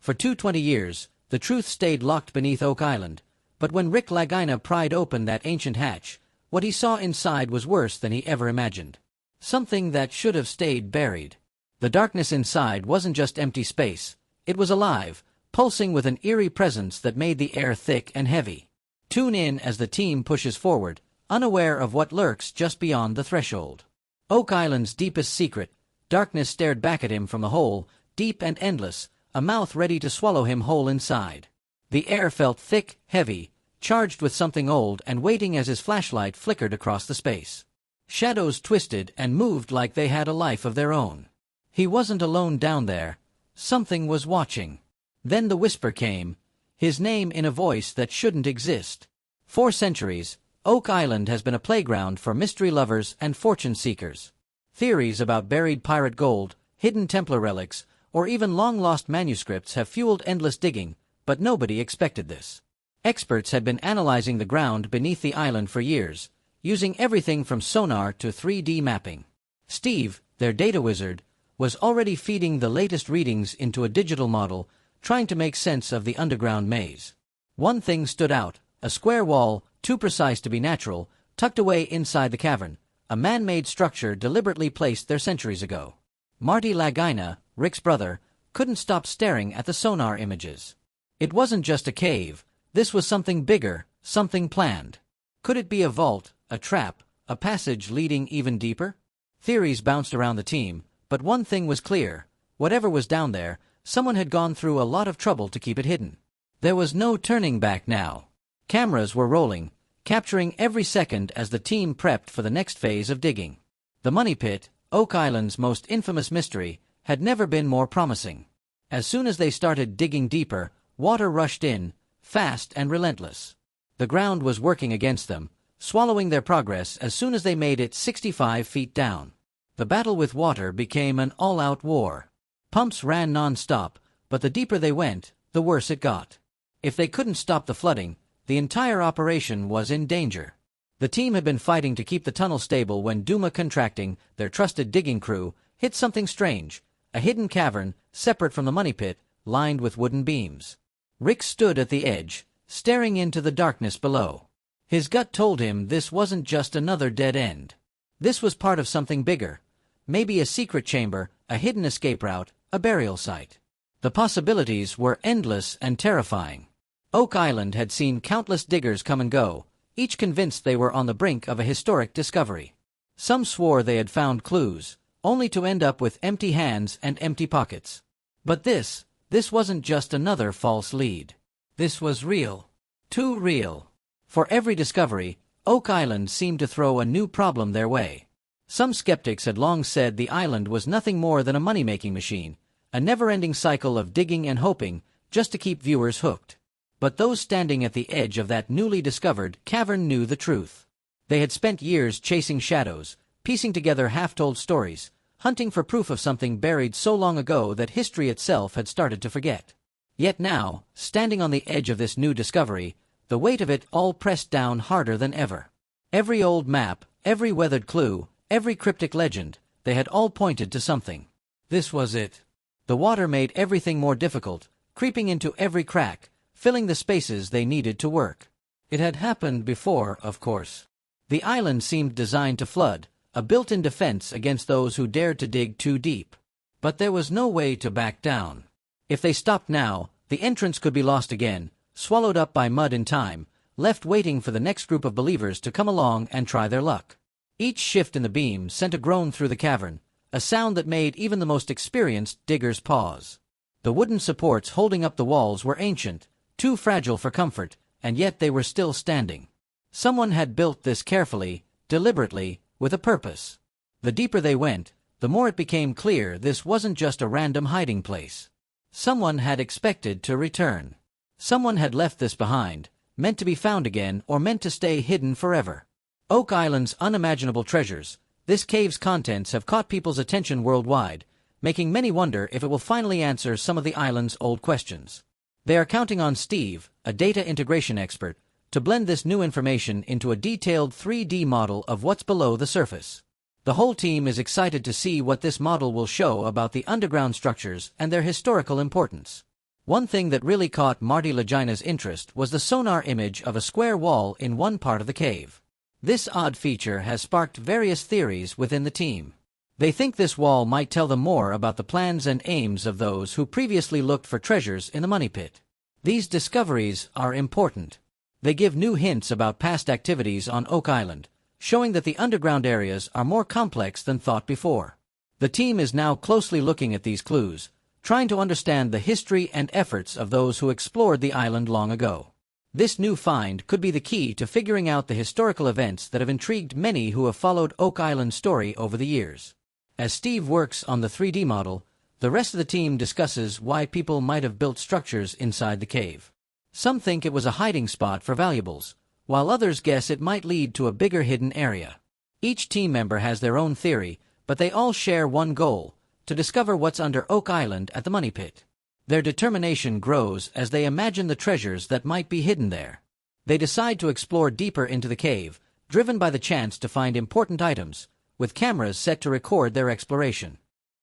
For 220 years, the truth stayed locked beneath Oak Island, but when Rick Lagina pried open that ancient hatch, what he saw inside was worse than he ever imagined. Something that should have stayed buried. The darkness inside wasn't just empty space, it was alive, pulsing with an eerie presence that made the air thick and heavy. Tune in as the team pushes forward, unaware of what lurks just beyond the threshold. Oak Island's deepest secret, darkness stared back at him from the hole, deep and endless, a mouth ready to swallow him whole inside. The air felt thick, heavy, charged with something old and waiting as his flashlight flickered across the space. Shadows twisted and moved like they had a life of their own. He wasn't alone down there. Something was watching. Then the whisper came, his name in a voice that shouldn't exist. For centuries, Oak Island has been a playground for mystery lovers and fortune seekers. Theories about buried pirate gold, hidden Templar relics, or even long-lost manuscripts have fueled endless digging, but nobody expected this. Experts had been analyzing the ground beneath the island for years, using everything from sonar to 3D mapping. Steve, their data wizard, was already feeding the latest readings into a digital model, trying to make sense of the underground maze. One thing stood out, a square wall, too precise to be natural, tucked away inside the cavern, a man-made structure deliberately placed there centuries ago. Marty Lagina, Rick's brother, couldn't stop staring at the sonar images. It wasn't just a cave, this was something bigger, something planned. Could it be a vault, a trap, a passage leading even deeper? Theories bounced around the team, but one thing was clear, whatever was down there, someone had gone through a lot of trouble to keep it hidden. There was no turning back now. Cameras were rolling, capturing every second as the team prepped for the next phase of digging. The Money Pit, Oak Island's most infamous mystery, had never been more promising. As soon as they started digging deeper, water rushed in, fast and relentless. The ground was working against them, swallowing their progress as soon as they made it 65 feet down. The battle with water became an all-out war. Pumps ran non-stop, but the deeper they went, the worse it got. If they couldn't stop the flooding, the entire operation was in danger. The team had been fighting to keep the tunnel stable when Duma Contracting, their trusted digging crew, hit something strange, a hidden cavern, separate from the money pit, lined with wooden beams. Rick stood at the edge, staring into the darkness below. His gut told him this wasn't just another dead end. This was part of something bigger. Maybe a secret chamber, a hidden escape route, a burial site. The possibilities were endless and terrifying. Oak Island had seen countless diggers come and go, each convinced they were on the brink of a historic discovery. Some swore they had found clues, only to end up with empty hands and empty pockets. But this wasn't just another false lead. This was real. Too real. For every discovery, Oak Island seemed to throw a new problem their way. Some skeptics had long said the island was nothing more than a money-making machine, a never-ending cycle of digging and hoping, just to keep viewers hooked. But those standing at the edge of that newly discovered cavern knew the truth. They had spent years chasing shadows, piecing together half-told stories, hunting for proof of something buried so long ago that history itself had started to forget. Yet now, standing on the edge of this new discovery, the weight of it all pressed down harder than ever. Every old map, every weathered clue, every cryptic legend, they had all pointed to something. This was it. The water made everything more difficult, creeping into every crack, filling the spaces they needed to work. It had happened before, of course. The island seemed designed to flood, a built-in defense against those who dared to dig too deep. But there was no way to back down. If they stopped now, the entrance could be lost again, swallowed up by mud in time, left waiting for the next group of believers to come along and try their luck. Each shift in the beam sent a groan through the cavern, a sound that made even the most experienced diggers pause. The wooden supports holding up the walls were ancient, too fragile for comfort, and yet they were still standing. Someone had built this carefully, deliberately, with a purpose. The deeper they went, the more it became clear this wasn't just a random hiding place. Someone had expected to return. Someone had left this behind, meant to be found again or meant to stay hidden forever. Oak Island's unimaginable treasures, this cave's contents have caught people's attention worldwide, making many wonder if it will finally answer some of the island's old questions. They are counting on Steve, a data integration expert, to blend this new information into a detailed 3D model of what's below the surface. The whole team is excited to see what this model will show about the underground structures and their historical importance. One thing that really caught Marty Lagina's interest was the sonar image of a square wall in one part of the cave. This odd feature has sparked various theories within the team. They think this wall might tell them more about the plans and aims of those who previously looked for treasures in the money pit. These discoveries are important. They give new hints about past activities on Oak Island, showing that the underground areas are more complex than thought before. The team is now closely looking at these clues, trying to understand the history and efforts of those who explored the island long ago. This new find could be the key to figuring out the historical events that have intrigued many who have followed Oak Island's story over the years. As Steve works on the 3D model, the rest of the team discusses why people might have built structures inside the cave. Some think it was a hiding spot for valuables, while others guess it might lead to a bigger hidden area. Each team member has their own theory, but they all share one goal: to discover what's under Oak Island at the money pit. Their determination grows as they imagine the treasures that might be hidden there. They decide to explore deeper into the cave, driven by the chance to find important items, with cameras set to record their exploration.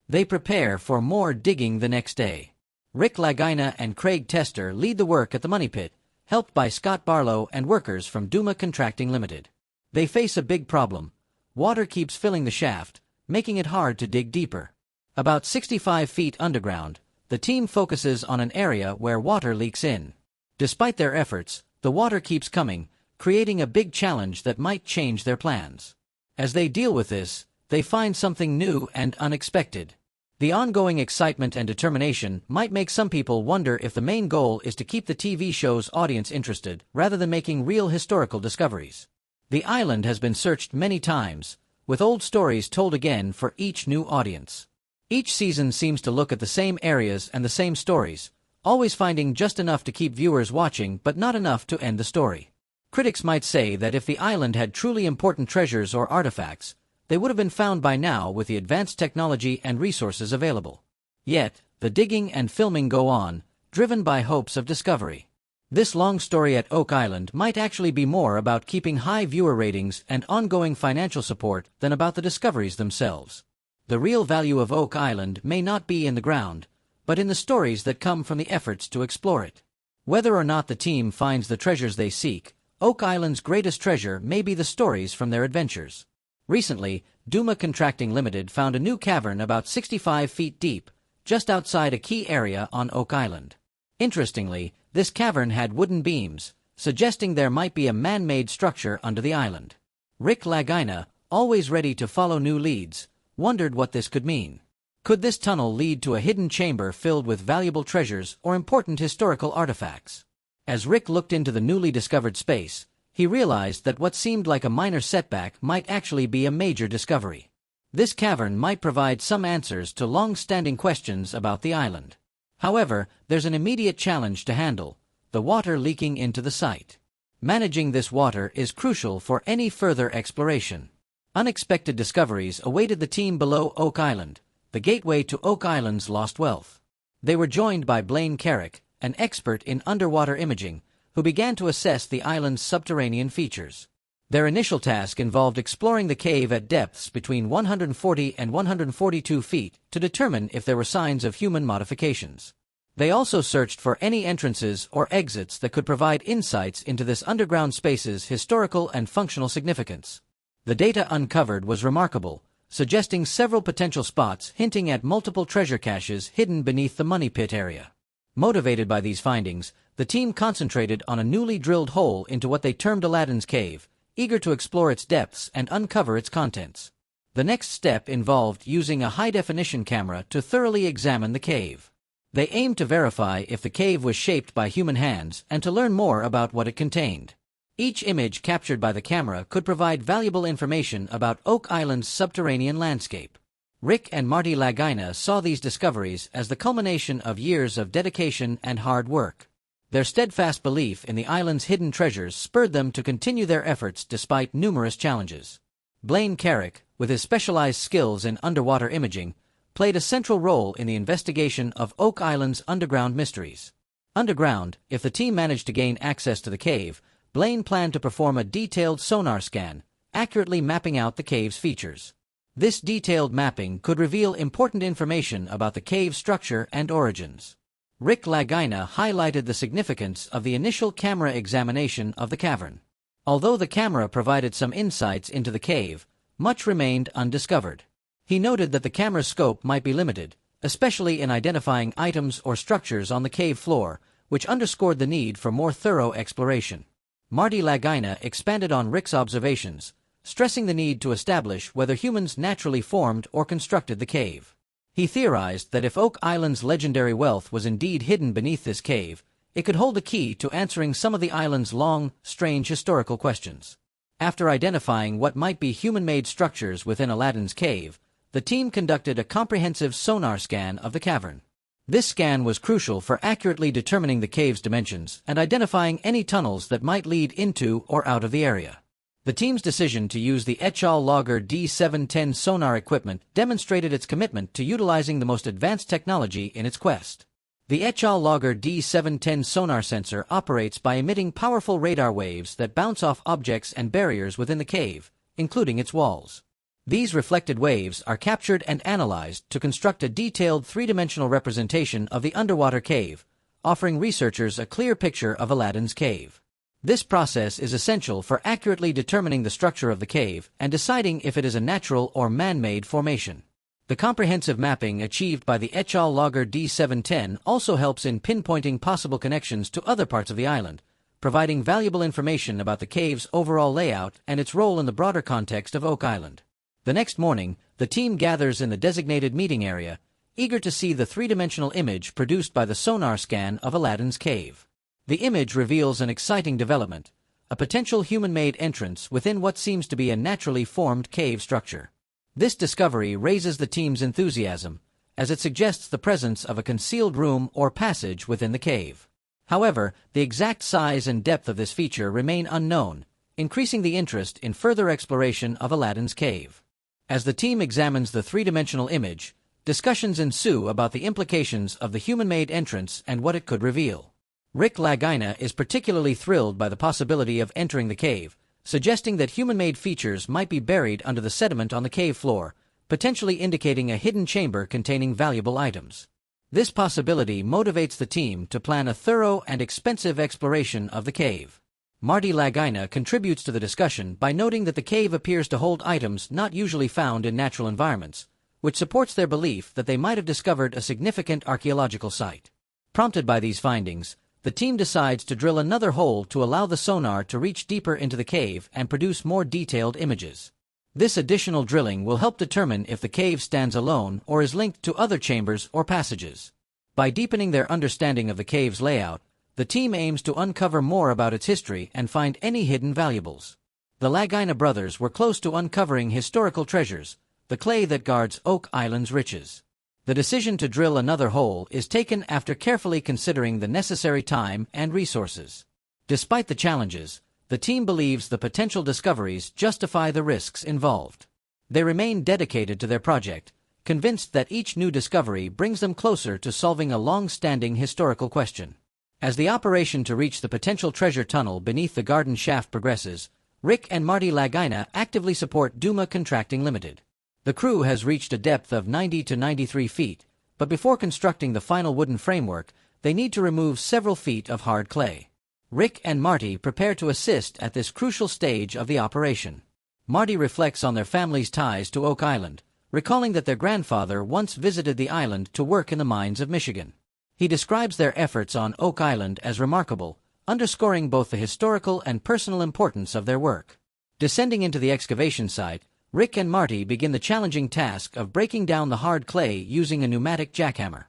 They prepare for more digging the next day. Rick Lagina and Craig Tester lead the work at the money pit, helped by Scott Barlow and workers from Duma Contracting Limited. They face a big problem. Water keeps filling the shaft, making it hard to dig deeper. About 65 feet underground, the team focuses on an area where water leaks in. Despite their efforts, the water keeps coming, creating a big challenge that might change their plans. As they deal with this, they find something new and unexpected. The ongoing excitement and determination might make some people wonder if the main goal is to keep the TV show's audience interested rather than making real historical discoveries. The island has been searched many times, with old stories told again for each new audience. Each season seems to look at the same areas and the same stories, always finding just enough to keep viewers watching but not enough to end the story. Critics might say that if the island had truly important treasures or artifacts, they would have been found by now with the advanced technology and resources available. Yet, the digging and filming go on, driven by hopes of discovery. This long story at Oak Island might actually be more about keeping high viewer ratings and ongoing financial support than about the discoveries themselves. The real value of Oak Island may not be in the ground, but in the stories that come from the efforts to explore it. Whether or not the team finds the treasures they seek, Oak Island's greatest treasure may be the stories from their adventures. Recently, Duma Contracting Limited found a new cavern about 65 feet deep, just outside a key area on Oak Island. Interestingly, this cavern had wooden beams, suggesting there might be a man-made structure under the island. Rick Lagina, always ready to follow new leads, wondered what this could mean. Could this tunnel lead to a hidden chamber filled with valuable treasures or important historical artifacts? As Rick looked into the newly discovered space, he realized that what seemed like a minor setback might actually be a major discovery. This cavern might provide some answers to long-standing questions about the island. However, there's an immediate challenge to handle: the water leaking into the site. Managing this water is crucial for any further exploration. Unexpected discoveries awaited the team below Oak Island, the gateway to Oak Island's lost wealth. They were joined by Blaine Carrick, an expert in underwater imaging, who began to assess the island's subterranean features. Their initial task involved exploring the cave at depths between 140 and 142 feet to determine if there were signs of human modifications. They also searched for any entrances or exits that could provide insights into this underground space's historical and functional significance. The data uncovered was remarkable, suggesting several potential spots hinting at multiple treasure caches hidden beneath the money pit area. Motivated by these findings, the team concentrated on a newly drilled hole into what they termed Aladdin's Cave, eager to explore its depths and uncover its contents. The next step involved using a high-definition camera to thoroughly examine the cave. They aimed to verify if the cave was shaped by human hands and to learn more about what it contained. Each image captured by the camera could provide valuable information about Oak Island's subterranean landscape. Rick and Marty Lagina saw these discoveries as the culmination of years of dedication and hard work. Their steadfast belief in the island's hidden treasures spurred them to continue their efforts despite numerous challenges. Blaine Carrick, with his specialized skills in underwater imaging, played a central role in the investigation of Oak Island's underground mysteries. Underground, if the team managed to gain access to the cave, Blaine planned to perform a detailed sonar scan, accurately mapping out the cave's features. This detailed mapping could reveal important information about the cave's structure and origins. Rick Lagina highlighted the significance of the initial camera examination of the cavern. Although the camera provided some insights into the cave, much remained undiscovered. He noted that the camera's scope might be limited, especially in identifying items or structures on the cave floor, which underscored the need for more thorough exploration. Marty Lagina expanded on Rick's observations, stressing the need to establish whether humans naturally formed or constructed the cave. He theorized that if Oak Island's legendary wealth was indeed hidden beneath this cave, it could hold a key to answering some of the island's long, strange historical questions. After identifying what might be human-made structures within Aladdin's cave, the team conducted a comprehensive sonar scan of the cavern. This scan was crucial for accurately determining the cave's dimensions and identifying any tunnels that might lead into or out of the area. The team's decision to use the Echol Logger D710 sonar equipment demonstrated its commitment to utilizing the most advanced technology in its quest. The Echol Logger D710 sonar sensor operates by emitting powerful radar waves that bounce off objects and barriers within the cave, including its walls. These reflected waves are captured and analyzed to construct a detailed three-dimensional representation of the underwater cave, offering researchers a clear picture of Aladdin's cave. This process is essential for accurately determining the structure of the cave and deciding if it is a natural or man-made formation. The comprehensive mapping achieved by the Echol Logger D710 also helps in pinpointing possible connections to other parts of the island, providing valuable information about the cave's overall layout and its role in the broader context of Oak Island. The next morning, the team gathers in the designated meeting area, eager to see the three-dimensional image produced by the sonar scan of Aladdin's cave. The image reveals an exciting development, a potential human-made entrance within what seems to be a naturally formed cave structure. This discovery raises the team's enthusiasm, as it suggests the presence of a concealed room or passage within the cave. However, the exact size and depth of this feature remain unknown, increasing the interest in further exploration of Aladdin's cave. As the team examines the three-dimensional image, discussions ensue about the implications of the human-made entrance and what it could reveal. Rick Lagina is particularly thrilled by the possibility of entering the cave, suggesting that human-made features might be buried under the sediment on the cave floor, potentially indicating a hidden chamber containing valuable items. This possibility motivates the team to plan a thorough and expensive exploration of the cave. Marty Lagina contributes to the discussion by noting that the cave appears to hold items not usually found in natural environments, which supports their belief that they might have discovered a significant archaeological site. Prompted by these findings, the team decides to drill another hole to allow the sonar to reach deeper into the cave and produce more detailed images. This additional drilling will help determine if the cave stands alone or is linked to other chambers or passages. By deepening their understanding of the cave's layout, the team aims to uncover more about its history and find any hidden valuables. The Lagina brothers were close to uncovering historical treasures, the clay that guards Oak Island's riches. The decision to drill another hole is taken after carefully considering the necessary time and resources. Despite the challenges, the team believes the potential discoveries justify the risks involved. They remain dedicated to their project, convinced that each new discovery brings them closer to solving a long-standing historical question. As the operation to reach the potential treasure tunnel beneath the garden shaft progresses, Rick and Marty Lagina actively support Duma Contracting Limited. The crew has reached a depth of 90 to 93 feet, but before constructing the final wooden framework, they need to remove several feet of hard clay. Rick and Marty prepare to assist at this crucial stage of the operation. Marty reflects on their family's ties to Oak Island, recalling that their grandfather once visited the island to work in the mines of Michigan. He describes their efforts on Oak Island as remarkable, underscoring both the historical and personal importance of their work. Descending into the excavation site, Rick and Marty begin the challenging task of breaking down the hard clay using a pneumatic jackhammer.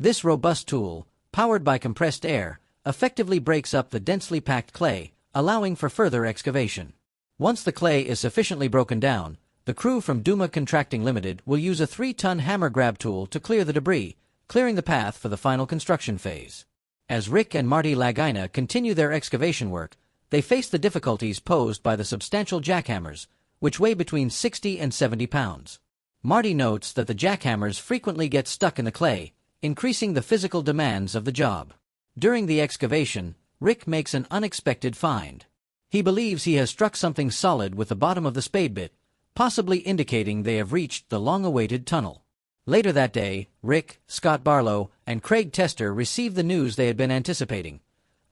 This robust tool, powered by compressed air, effectively breaks up the densely packed clay, allowing for further excavation. Once the clay is sufficiently broken down, the crew from Duma Contracting Limited will use a 3-ton hammer grab tool to clear the debris, clearing the path for the final construction phase. As Rick and Marty Lagina continue their excavation work, they face the difficulties posed by the substantial jackhammers, which weigh between 60 and 70 pounds. Marty notes that the jackhammers frequently get stuck in the clay, increasing the physical demands of the job. During the excavation, Rick makes an unexpected find. He believes he has struck something solid with the bottom of the spade bit, possibly indicating they have reached the long-awaited tunnel. Later that day, Rick, Scott Barlow, and Craig Tester received the news they had been anticipating.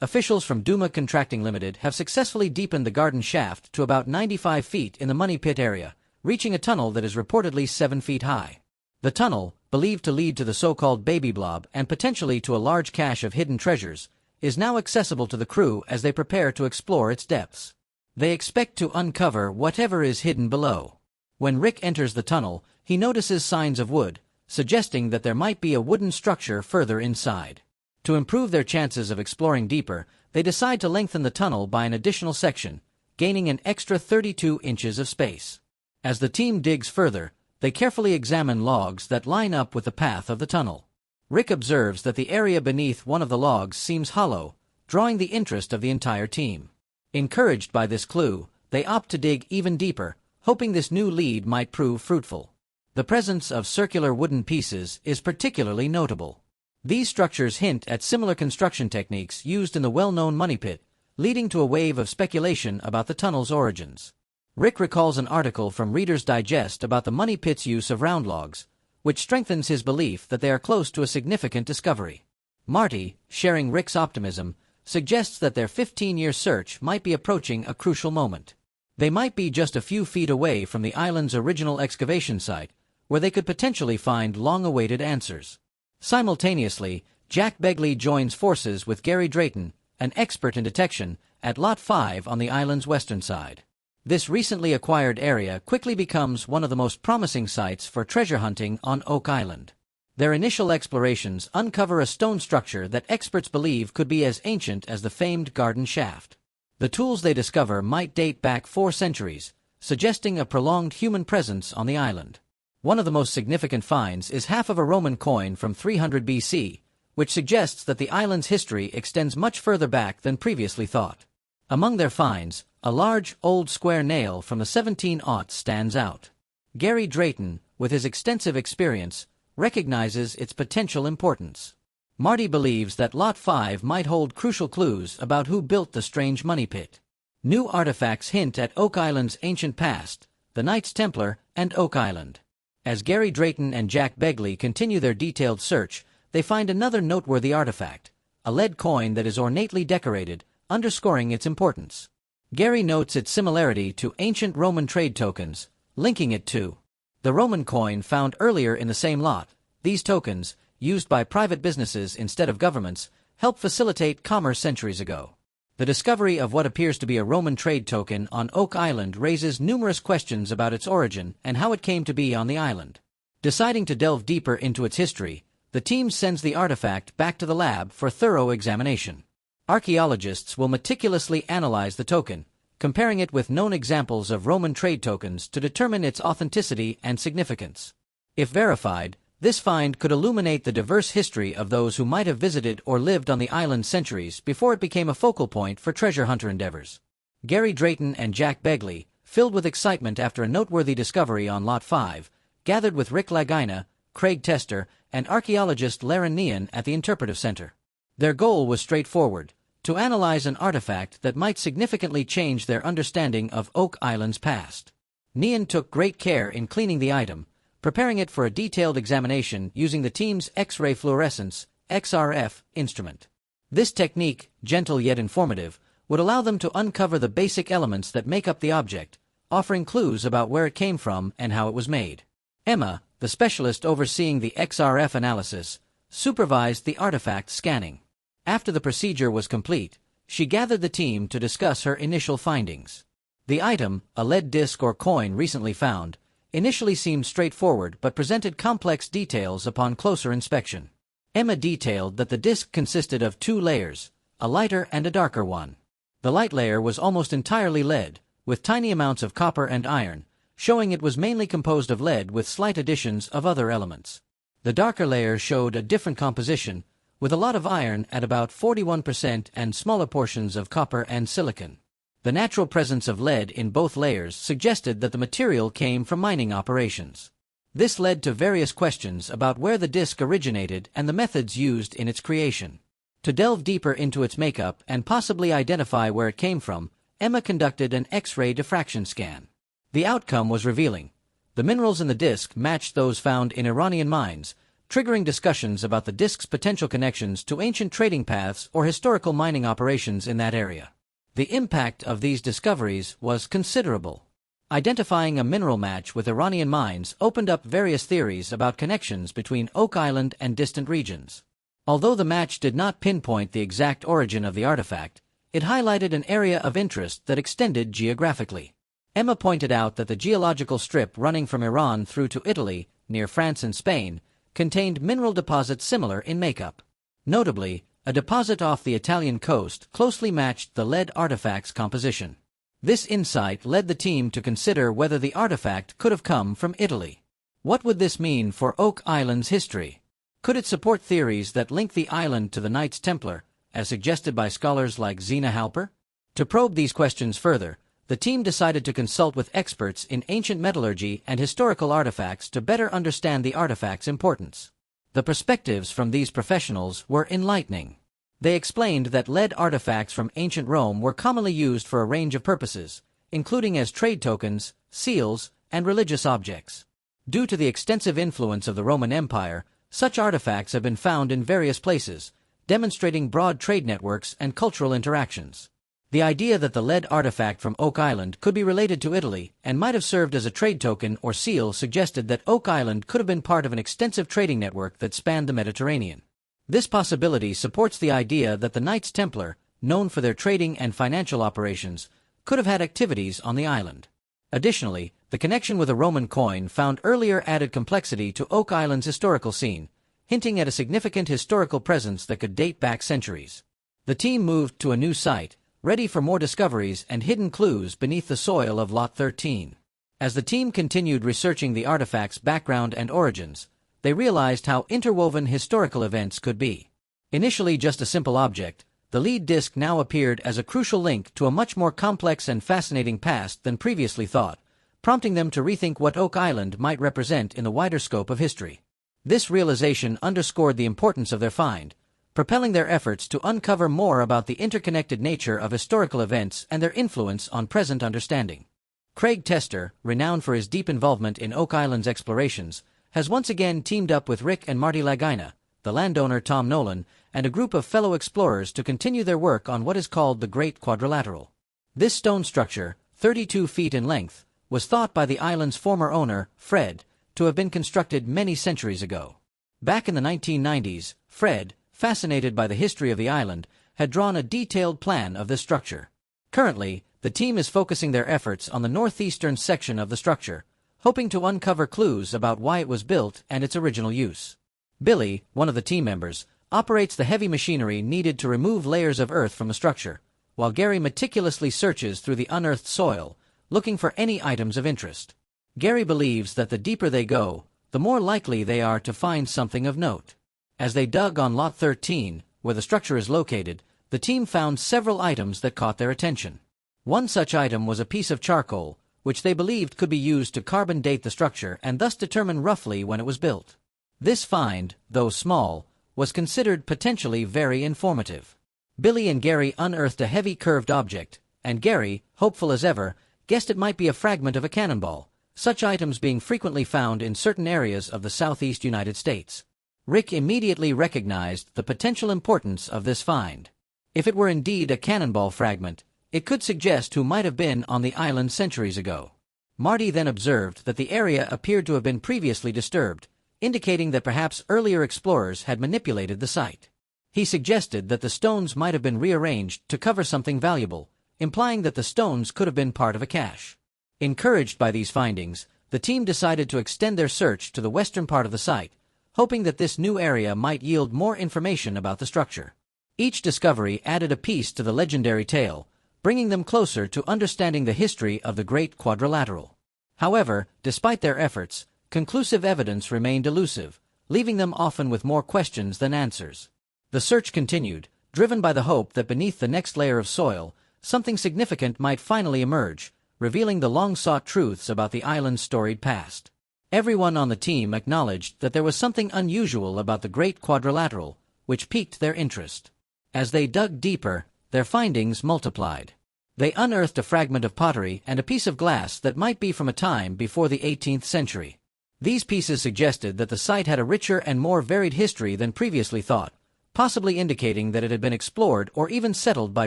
Officials from Duma Contracting Limited have successfully deepened the garden shaft to about 95 feet in the money pit area, reaching a tunnel that is reportedly 7 feet high. The tunnel, believed to lead to the so-called baby blob and potentially to a large cache of hidden treasures, is now accessible to the crew as they prepare to explore its depths. They expect to uncover whatever is hidden below. When Rick enters the tunnel, he notices signs of wood, suggesting that there might be a wooden structure further inside. To improve their chances of exploring deeper, they decide to lengthen the tunnel by an additional section, gaining an extra 32 inches of space. As the team digs further, they carefully examine logs that line up with the path of the tunnel. Rick observes that the area beneath one of the logs seems hollow, drawing the interest of the entire team. Encouraged by this clue, they opt to dig even deeper, hoping this new lead might prove fruitful. The presence of circular wooden pieces is particularly notable. These structures hint at similar construction techniques used in the well-known money pit, leading to a wave of speculation about the tunnel's origins. Rick recalls an article from Reader's Digest about the money pit's use of round logs, which strengthens his belief that they are close to a significant discovery. Marty, sharing Rick's optimism, suggests that their 15-year search might be approaching a crucial moment. They might be just a few feet away from the island's original excavation site, where they could potentially find long-awaited answers. Simultaneously, Jack Begley joins forces with Gary Drayton, an expert in detection, at Lot 5 on the island's western side. This recently acquired area quickly becomes one of the most promising sites for treasure hunting on Oak Island. Their initial explorations uncover a stone structure that experts believe could be as ancient as the famed garden shaft. The tools they discover might date back 4 centuries, suggesting a prolonged human presence on the island. One of the most significant finds is half of a Roman coin from 300 BC, which suggests that the island's history extends much further back than previously thought. Among their finds, a large, old square nail from the 1700s stands out. Gary Drayton, with his extensive experience, recognizes its potential importance. Marty believes that Lot 5 might hold crucial clues about who built the strange money pit. New artifacts hint at Oak Island's ancient past, the Knights Templar, and Oak Island. As Gary Drayton and Jack Begley continue their detailed search, they find another noteworthy artifact, a lead coin that is ornately decorated, underscoring its importance. Gary notes its similarity to ancient Roman trade tokens, linking it to the Roman coin found earlier in the same lot. These tokens, used by private businesses instead of governments, helped facilitate commerce centuries ago. The discovery of what appears to be a Roman trade token on Oak Island raises numerous questions about its origin and how it came to be on the island. Deciding to delve deeper into its history, the team sends the artifact back to the lab for thorough examination. Archaeologists will meticulously analyze the token, comparing it with known examples of Roman trade tokens to determine its authenticity and significance. If verified, this find could illuminate the diverse history of those who might have visited or lived on the island centuries before it became a focal point for treasure hunter endeavors. Gary Drayton and Jack Begley, filled with excitement after a noteworthy discovery on Lot 5, gathered with Rick Lagina, Craig Tester, and archaeologist Laren Nean at the Interpretive Center. Their goal was straightforward: to analyze an artifact that might significantly change their understanding of Oak Island's past. Nean took great care in cleaning the item, preparing it for a detailed examination using the team's X-ray fluorescence (XRF) instrument. This technique, gentle yet informative, would allow them to uncover the basic elements that make up the object, offering clues about where it came from and how it was made. Emma, the specialist overseeing the XRF analysis, supervised the artifact scanning. After the procedure was complete, she gathered the team to discuss her initial findings. The item, a lead disc or coin recently found, initially seemed straightforward but presented complex details upon closer inspection. Emma detailed that the disc consisted of 2 layers, a lighter and a darker one. The light layer was almost entirely lead, with tiny amounts of copper and iron, showing it was mainly composed of lead with slight additions of other elements. The darker layer showed a different composition, with a lot of iron at about 41% and smaller portions of copper and silicon. The natural presence of lead in both layers suggested that the material came from mining operations. This led to various questions about where the disc originated and the methods used in its creation. To delve deeper into its makeup and possibly identify where it came from, Emma conducted an X-ray diffraction scan. The outcome was revealing. The minerals in the disk matched those found in Iranian mines, triggering discussions about the disk's potential connections to ancient trading paths or historical mining operations in that area. The impact of these discoveries was considerable. Identifying a mineral match with Iranian mines opened up various theories about connections between Oak Island and distant regions. Although the match did not pinpoint the exact origin of the artifact, it highlighted an area of interest that extended geographically. Emma pointed out that the geological strip running from Iran through to Italy, near France and Spain, contained mineral deposits similar in makeup. Notably, a deposit off the Italian coast closely matched the lead artifact's composition. This insight led the team to consider whether the artifact could have come from Italy. What would this mean for Oak Island's history? Could it support theories that link the island to the Knights Templar, as suggested by scholars like Zena Halper? To probe these questions further, the team decided to consult with experts in ancient metallurgy and historical artifacts to better understand the artifact's importance. The perspectives from these professionals were enlightening. They explained that lead artifacts from ancient Rome were commonly used for a range of purposes, including as trade tokens, seals, and religious objects. Due to the extensive influence of the Roman Empire, such artifacts have been found in various places, demonstrating broad trade networks and cultural interactions. The idea that the lead artifact from Oak Island could be related to Italy and might have served as a trade token or seal suggested that Oak Island could have been part of an extensive trading network that spanned the Mediterranean. This possibility supports the idea that the Knights Templar, known for their trading and financial operations, could have had activities on the island. Additionally, the connection with a Roman coin found earlier added complexity to Oak Island's historical scene, hinting at a significant historical presence that could date back centuries. The team moved to a new site, ready for more discoveries and hidden clues beneath the soil of Lot 13. As the team continued researching the artifact's background and origins, they realized how interwoven historical events could be. Initially just a simple object, the lead disc now appeared as a crucial link to a much more complex and fascinating past than previously thought, prompting them to rethink what Oak Island might represent in the wider scope of history. This realization underscored the importance of their find, propelling their efforts to uncover more about the interconnected nature of historical events and their influence on present understanding. Craig Tester, renowned for his deep involvement in Oak Island's explorations, has once again teamed up with Rick and Marty Lagina, the landowner Tom Nolan, and a group of fellow explorers to continue their work on what is called the Great Quadrilateral. This stone structure, 32 feet in length, was thought by the island's former owner, Fred, to have been constructed many centuries ago. Back in the 1990s, Fred, fascinated by the history of the island, had drawn a detailed plan of this structure. Currently, the team is focusing their efforts on the northeastern section of the structure, hoping to uncover clues about why it was built and its original use. Billy, one of the team members, operates the heavy machinery needed to remove layers of earth from the structure, while Gary meticulously searches through the unearthed soil, looking for any items of interest. Gary believes that the deeper they go, the more likely they are to find something of note. As they dug on Lot 13, where the structure is located, the team found several items that caught their attention. One such item was a piece of charcoal, which they believed could be used to carbon date the structure and thus determine roughly when it was built. This find, though small, was considered potentially very informative. Billy and Gary unearthed a heavy curved object, and Gary, hopeful as ever, guessed it might be a fragment of a cannonball, such items being frequently found in certain areas of the southeast United States. Rick immediately recognized the potential importance of this find. If it were indeed a cannonball fragment, it could suggest who might have been on the island centuries ago. Marty then observed that the area appeared to have been previously disturbed, indicating that perhaps earlier explorers had manipulated the site. He suggested that the stones might have been rearranged to cover something valuable, implying that the stones could have been part of a cache. Encouraged by these findings, the team decided to extend their search to the western part of the site, hoping that this new area might yield more information about the structure. Each discovery added a piece to the legendary tale, bringing them closer to understanding the history of the Great Quadrilateral. However, despite their efforts, conclusive evidence remained elusive, leaving them often with more questions than answers. The search continued, driven by the hope that beneath the next layer of soil, something significant might finally emerge, revealing the long-sought truths about the island's storied past. Everyone on the team acknowledged that there was something unusual about the Great Quadrilateral, which piqued their interest. As they dug deeper, their findings multiplied. They unearthed a fragment of pottery and a piece of glass that might be from a time before the 18th century. These pieces suggested that the site had a richer and more varied history than previously thought, possibly indicating that it had been explored or even settled by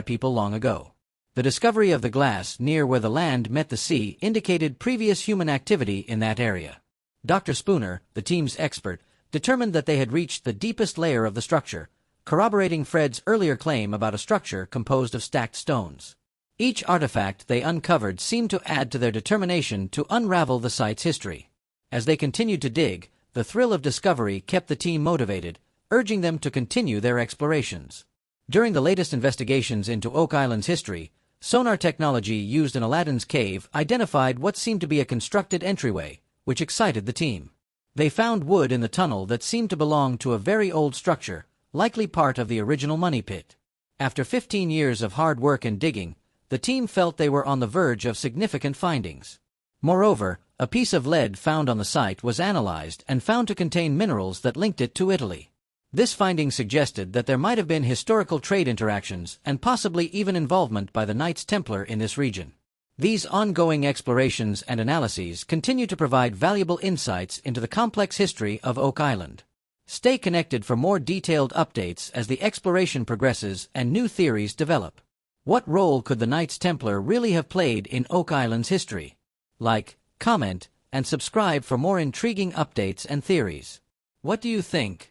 people long ago. The discovery of the glass near where the land met the sea indicated previous human activity in that area. Dr. Spooner, the team's expert, determined that they had reached the deepest layer of the structure, corroborating Fred's earlier claim about a structure composed of stacked stones. Each artifact they uncovered seemed to add to their determination to unravel the site's history. As they continued to dig, the thrill of discovery kept the team motivated, urging them to continue their explorations. During the latest investigations into Oak Island's history, sonar technology used in Aladdin's cave identified what seemed to be a constructed entryway, which excited the team. They found wood in the tunnel that seemed to belong to a very old structure, likely part of the original money pit. After 15 years of hard work and digging, the team felt they were on the verge of significant findings. Moreover, a piece of lead found on the site was analyzed and found to contain minerals that linked it to Italy. This finding suggested that there might have been historical trade interactions and possibly even involvement by the Knights Templar in this region. These ongoing explorations and analyses continue to provide valuable insights into the complex history of Oak Island. Stay connected for more detailed updates as the exploration progresses and new theories develop. What role could the Knights Templar really have played in Oak Island's history? Like, comment, and subscribe for more intriguing updates and theories. What do you think?